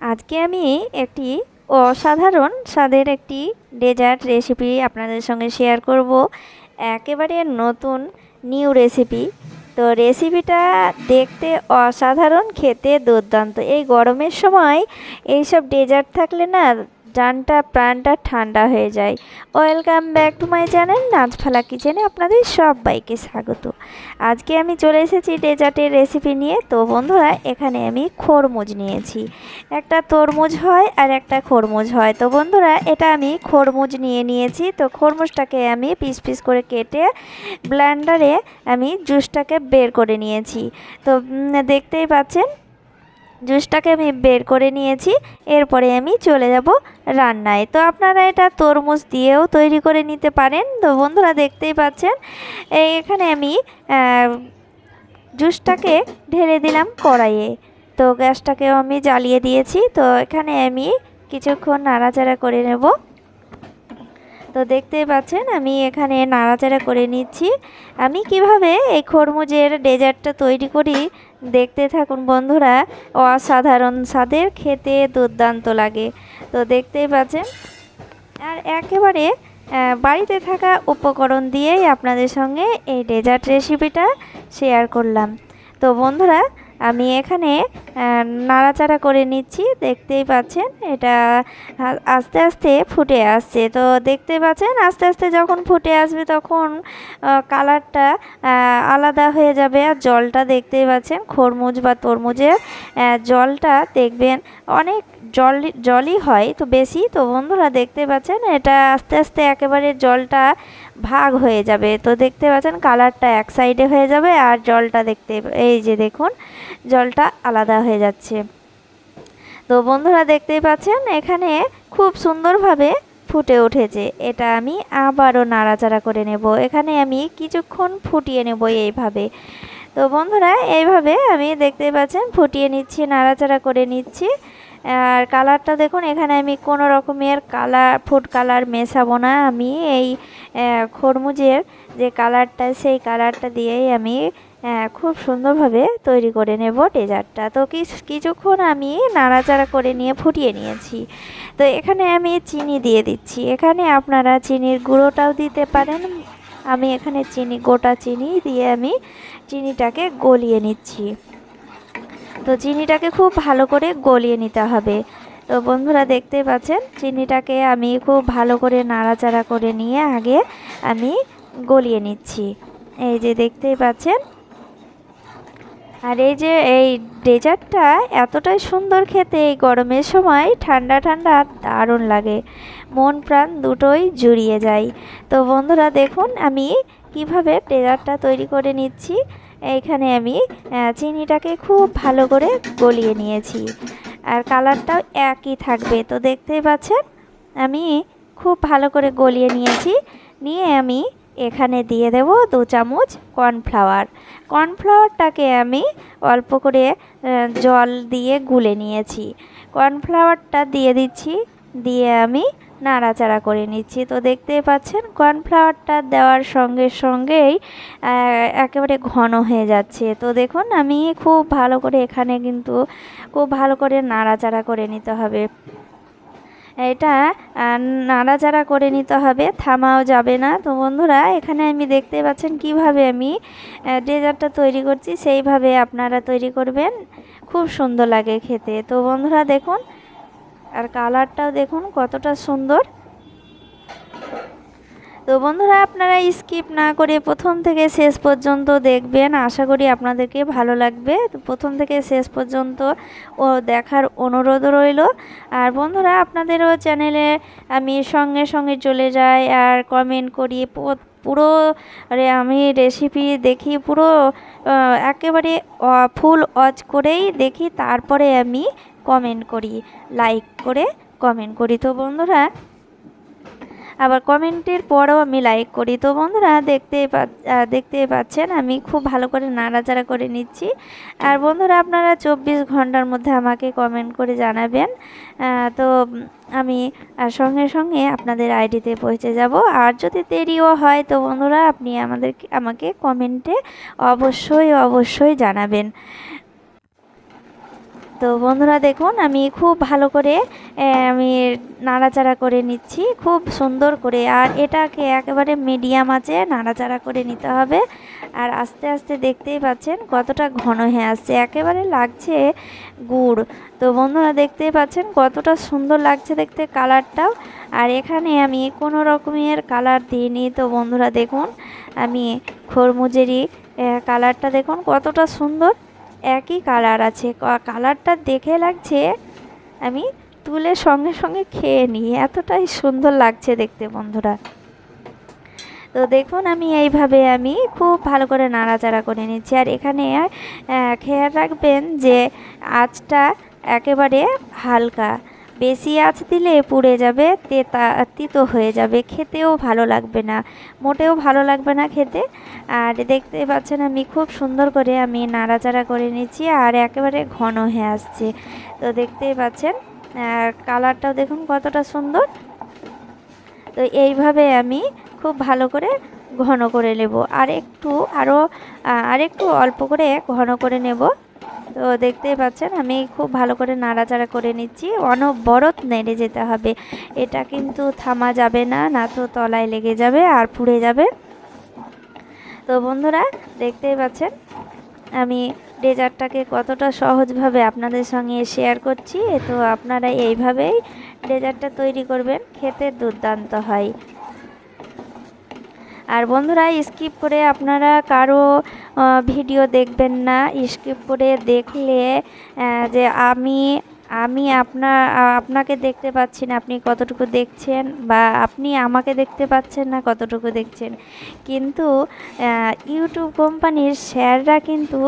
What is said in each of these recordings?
আজকে আমি একটি অসাধারণ স্বাদের একটি ডেজার্ট রেসিপি আপনাদের সঙ্গে শেয়ার করব। একেবারে নতুন নিউ রেসিপি। তো রেসিপিটা দেখতে অসাধারণ, খেতে দুর্দান্ত। এই গরমের সময় এইসব ডেজার্ট থাকলে না জানটা প্রাণটা ঠান্ডা হয়ে যায়। Welcome back to my channel নাচফালা কিচেনে আপনাদের সবাইকে স্বাগত। আজকে আমি চলে এসেছি ডেজার্টের রেসিপি নিয়ে। তো বন্ধুরা, এখানে আমি খরমুজ নিয়েছি। একটা তরমুজ হয় আর একটা খরমুজ হয়। তো বন্ধুরা, এটা আমি খরমুজ নিয়েছি। তো খরমুজটাকে আমি পিস পিস করে কেটে ব্লেন্ডারে আমি জুসটাকে বের করে নিয়েছি। তো দেখতেই পাচ্ছেন জুসটাকে আমি বের করে নিয়েছি। এরপরে আমি চলে যাব রান্নায়। তো আপনারা এটা তরমুজ দিয়েও তৈরি করে নিতে পারেন। তো বন্ধুরা, দেখতেই পাচ্ছেন এখানে আমি জুসটাকে ঢেলে দিলাম কড়াইয়ে। তো গ্যাসটাকেও আমি জ্বালিয়ে দিয়েছি। তো এখানে আমি কিছুক্ষণ নাড়াচাড়া করে নেব। তো দেখতেই পাচ্ছেন আমি এখানে নাড়াচাড়া করে নিচ্ছি। আমি কিভাবে এই খরমুজের ডেজার্টটা তৈরি করি দেখতে থাকুন বন্ধুরা। অসাধারণ স্বাদের, খেতে দুর্দান্ত লাগে। তো দেখতেই পাচ্ছেন, আর একেবারে বাড়িতে থাকা উপকরণ দিয়েই আপনাদের সঙ্গে এই ডেজার্ট রেসিপিটা শেয়ার করলাম। তো বন্ধুরা, আমি এখানে নাড়াচাড়া করে নিচ্ছি। দেখতেই পাচ্ছেন এটা আস্তে আস্তে ফুটে আসছে। তো দেখতেই পাচ্ছেন আস্তে আস্তে যখন ফুটে আসবে তখন কালারটা আলাদা হয়ে যাবে। আর জলটা দেখতেই পাচ্ছেন, খরমুজ বা তরমুজের জলটা দেখবেন অনেক জলই হয় তো বেশি। তো বন্ধুরা, দেখতে পাচ্ছেন এটা আস্তে আস্তে একেবারে জলটা ভাগ হয়ে যাবে। তো দেখতে পাচ্ছেন কালারটা এক সাইডে হয়ে যাবে আর জলটা এই যে দেখুন জলটা আলাদা হয়ে যাচ্ছে। তো বন্ধুরা, দেখতেই পাচ্ছেন এখানে খুব সুন্দরভাবে ফুটে উঠেছে। এটা আমি আবারও নাড়াচাড়া করে নেব। এখানে আমি কিছুক্ষণ ফুটিয়ে নেব এইভাবে। তো বন্ধুরা, এইভাবে আমি দেখতেই পাচ্ছেন ফুটিয়ে নিচ্ছি, নাড়াচাড়া করে নিচ্ছি। আর কালারটা দেখুন, এখানে আমি কোনো রকমের ফুড কালার মেশাবো না। আমি এই খরমুজের যে কালারটা সেই কালারটা দিয়েই আমি খুব সুন্দরভাবে তৈরি করে নেব ডেজার্টটা। তো কিছুক্ষণ আমি নাড়াচাড়া করে নিয়ে ফুটিয়ে নিয়েছি। তো এখানে আমি চিনি দিয়ে দিচ্ছি। এখানে আপনারা চিনির গুঁড়োটাও দিতে পারেন। আমি এখানে গোটা চিনি দিয়ে আমি চিনিটাকে গলিয়ে নিচ্ছি। তো চিনিটাকে খুব ভালো করে গলিয়ে নিতে হবে। তো বন্ধুরা, দেখতেই পাচ্ছেন চিনিটাকে আমি খুব ভালো করে নাড়াচাড়া করে নিয়ে আগে আমি গলিয়ে নিচ্ছি। এই যে দেখতেই পাচ্ছেন। আর এই যে এই ডেজার্টটা এতটাই সুন্দর খেতে, এই গরমের সময় ঠান্ডা ঠান্ডা দারুণ লাগে, মন প্রাণ দুটোই জুড়িয়ে যায়। তো বন্ধুরা, দেখুন আমি কিভাবে ডেজার্টটা তৈরি করে নিচ্ছি। এইখানে আমি চিনিটাকে খুব ভালো করে গলিয়ে নিয়েছি আর কালারটাও একই থাকবে। তো দেখতেই পাচ্ছেন আমি খুব ভালো করে গলিয়ে নিয়েছি। নিয়ে আমি এখানে দিয়ে দেব 2 চামচ কর্নফ্লাওয়ার। কর্নফ্লাওয়ারটাকে আমি অল্প করে জল দিয়ে গুলে নিয়েছি। কর্নফ্লাওয়ারটা দিয়ে দিচ্ছি, দিয়ে আমি নাড়াচাড়া করে নিচ্ছি। তো দেখতেই পাচ্ছেন কর্নফ্লাওয়ারটা দেওয়ার সঙ্গে সঙ্গেই একেবারে ঘন হয়ে যাচ্ছে। তো দেখুন আমি খুব ভালো করে এখানে কিন্তু খুব ভালো করে নাড়াচাড়া করে নিতে হবে। এটা নাড়াচাড়া করে নিতে হবে, থামাও যাবে না। তো বন্ধুরা, এখানে আমি দেখতে পাচ্ছেন কিভাবে আমি ডেজার্টটা তৈরি করছি, সেইভাবে আপনারা তৈরি করবেন। খুব সুন্দর লাগে খেতে। তো বন্ধুরা দেখুন, আর কালারটাও দেখুন কতটা সুন্দর। তো বন্ধুরা, আপনারা স্কিপ না করে প্রথম থেকে শেষ পর্যন্ত দেখবেন। আশা করি আপনাদেরকে ভালো লাগবে। তো প্রথম থেকে শেষ পর্যন্ত দেখার অনুরোধ রইল। আর বন্ধুরা, আপনাদেরও চ্যানেলে আমি সঙ্গে সঙ্গে চলে যাই আর কমেন্ট করি। পুরো আমি রেসিপি দেখি, পুরো একেবারে ফুল ওয়াচ করেই দেখি, তারপরে আমি কমেন্ট করি, লাইক করে কমেন্ট করি। তো বন্ধুরা, আবার কমেন্টের পরেও আমি লাইক করি। তো বন্ধুরা, দেখতে পাচ্ছেন আমি খুব ভালো করে নাড়াচাড়া করে নিচ্ছি। আর বন্ধুরা, আপনারা 24 ঘন্টার মধ্যে আমাকে কমেন্ট করে জানাবেন। তো আমি সঙ্গে সঙ্গে আপনাদের আইডিতে পৌঁছে যাব। আর যদি দেরিও হয় তো বন্ধুরা, আপনি আমাকে কমেন্টে অবশ্যই জানাবেন। তো বন্ধুরা দেখুন আমি খুব ভালো করে আমি নাড়াচাড়া করে নিচ্ছি খুব সুন্দর করে। আর এটাকে একেবারে মিডিয়াম আঁচে নাড়াচাড়া করে নিতে হবে। আর আস্তে আস্তে দেখতেই পাচ্ছেন কতটা ঘন হয়ে আসছে, একেবারে লাগছে গুড়। তো বন্ধুরা দেখতেই পাচ্ছেন কতটা সুন্দর লাগছে দেখতে কালারটাও। আর এখানে আমি কোনো রকমের কালার দিইনি। তো বন্ধুরা দেখুন আমি খরমুজেরই কালারটা দেখুন কতটা সুন্দর, একই কালার আছে। কালারটা দেখে লাগছে আমি তুলে সঙ্গে সঙ্গে খেয়ে নিই, এতটাই সুন্দর লাগছে দেখতে বন্ধুরা। তো দেখুন আমি এইভাবে আমি খুব ভালো করে নাড়াচাড়া করে নিচ্ছি। আর এখানে খেয়াল রাখবেন যে আঁচটা একেবারে হালকা, বেশি আঁচ দিলে পুড়ে যাবে, তিতো হয়ে যাবে, খেতেও ভালো লাগবে না, মোটেও ভালো লাগবে না খেতে। আর দেখতে পাচ্ছেন আমি খুব সুন্দর করে আমি নাড়াচাড়া করে নিচ্ছি আর একেবারে ঘন হয়ে আসছে। তো দেখতেই পাচ্ছেন কালারটাও দেখুন কতটা সুন্দর। তো এইভাবে আমি খুব ভালো করে ঘন করে নেব, আর একটু অল্প করে ঘন করে নেব। তো দেখতেই পাচ্ছেন আমি খুব ভালো করে নাড়াচাড়া করে নিচ্ছি, অনবরত নেড়ে যেতে হবে, এটা কিন্তু থামা যাবে না, না তো তলায় লেগে যাবে আর পুড়ে যাবে। তো বন্ধুরা দেখতেই পাচ্ছেন আমি ডেজার্টটাকে কতটা সহজভাবে আপনাদের সঙ্গে শেয়ার করছি। তো আপনারা এইভাবেই ডেজার্টটা তৈরি করবেন, খেতে দুর্দান্ত হয়। আর বন্ধুরা স্কিপ করে আপনারা কারো ভিডিও দেখবেন না, স্কিপ করে দেখলে যে আমি আপনাকে দেখতে পাচ্ছি না, আপনি কতটুকু দেখছেন, বা আপনি আমাকে দেখতে পাচ্ছেন না কতটুকু দেখছেন। কিন্তু ইউটিউব কোম্পানির স্যাররা কিন্তু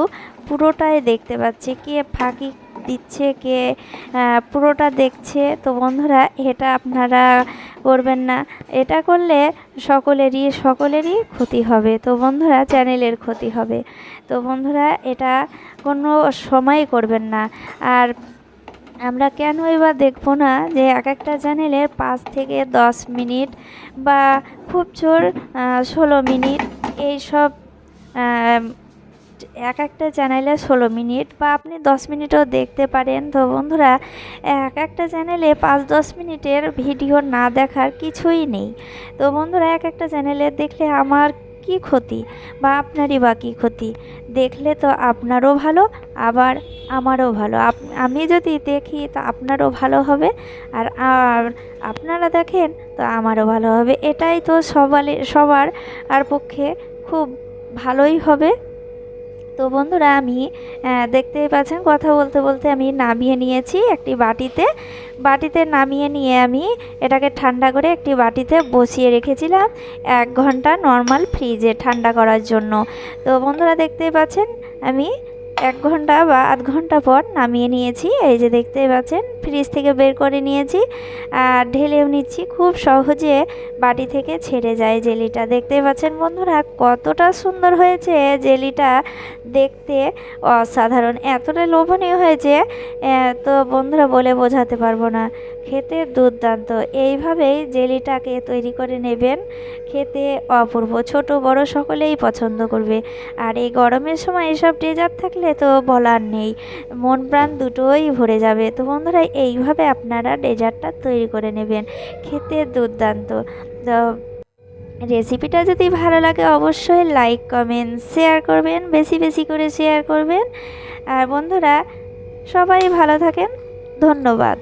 পুরোটাই দেখতে পাচ্ছে, কে ফাঁকি দিচ্ছে কে পুরোটা দেখছে। তো বন্ধুরা এটা আপনারা করবেন না, এটা করলে সকলেরই ক্ষতি হবে। তো বন্ধুরা চ্যানেলের ক্ষতি হবে। তো বন্ধুরা এটা কোনো সময় করবেন না। আর আমরা কেনই বা দেখবো না যে এক একটা চ্যানেলের 5 থেকে 10 মিনিট বা খুব জোর 16 মিনিট এইসব এক একটা চ্যানেলে 16 মিনিট বা আপনি 10 মিনিটও দেখতে পারেন। তো বন্ধুরা এক একটা চ্যানেলে 5-10 মিনিটের ভিডিও না দেখার কিছুই নেই। তো বন্ধুরা এক একটা চ্যানেলে দেখলে আমার কি ক্ষতি বা আপনারই বা কী ক্ষতি? দেখলে তো আপনারও ভালো, আবার আমারও ভালো। আমি যদি দেখি তো আপনারও ভালো হবে, আর আপনারা দেখেন তো আমারও ভালো হবে। এটাই তো সবার আর পক্ষে খুব ভালোই হবে। তো বন্ধুরা আমি দেখতেই পাচ্ছেন কথা বলতে বলতে আমি নামিয়ে নিয়েছি একটি বাটিতে নামিয়ে নিয়ে আমি এটাকে ঠান্ডা করে একটি বাটিতে বসিয়ে রেখেছিলাম 1 ঘন্টা নর্মাল ফ্রিজে ঠান্ডা করার জন্য। তো বন্ধুরা দেখতেই পাচ্ছেন আমি 1 ঘন্টা বা আধ ঘন্টা পর নামিয়ে নিয়েছি। এই যে দেখতেই পাচ্ছেন ফ্রিজ থেকে বের করে নিয়েছি আর ঢেলেও নিচ্ছি, খুব সহজে বাটি থেকে ছেড়ে যায় জেলিটা। দেখতেই পাচ্ছেন বন্ধুরা কতটা সুন্দর হয়েছে জেলিটা, দেখতে অসাধারণ, এতটা লোভনীয় হয়েছে তো বন্ধুরা বলে বোঝাতে পারবো না, খেতে দুর্দান্ত। এইভাবেই জেলিটাকে তৈরি করে নেবেন, খেতে অপূর্ব, ছোট বড় সকলেই পছন্দ করবে। আর এই গরমের সময় এসব ডেজার্ট থাকলে তো বলার নেই, মন প্রাণ দুটোই ভরে যাবে। তো বন্ধুরা এইভাবে আপনারা ডেজার্টটা তৈরি করে নেবেন, খেতে দুর্দান্ত। তো রেসিপিটা যদি ভালো লাগে অবশ্যই লাইক কমেন্ট শেয়ার করবেন, বেশি বেশি করে শেয়ার করবেন। আর বন্ধুরা সবাই ভালো থাকেন, ধন্যবাদ।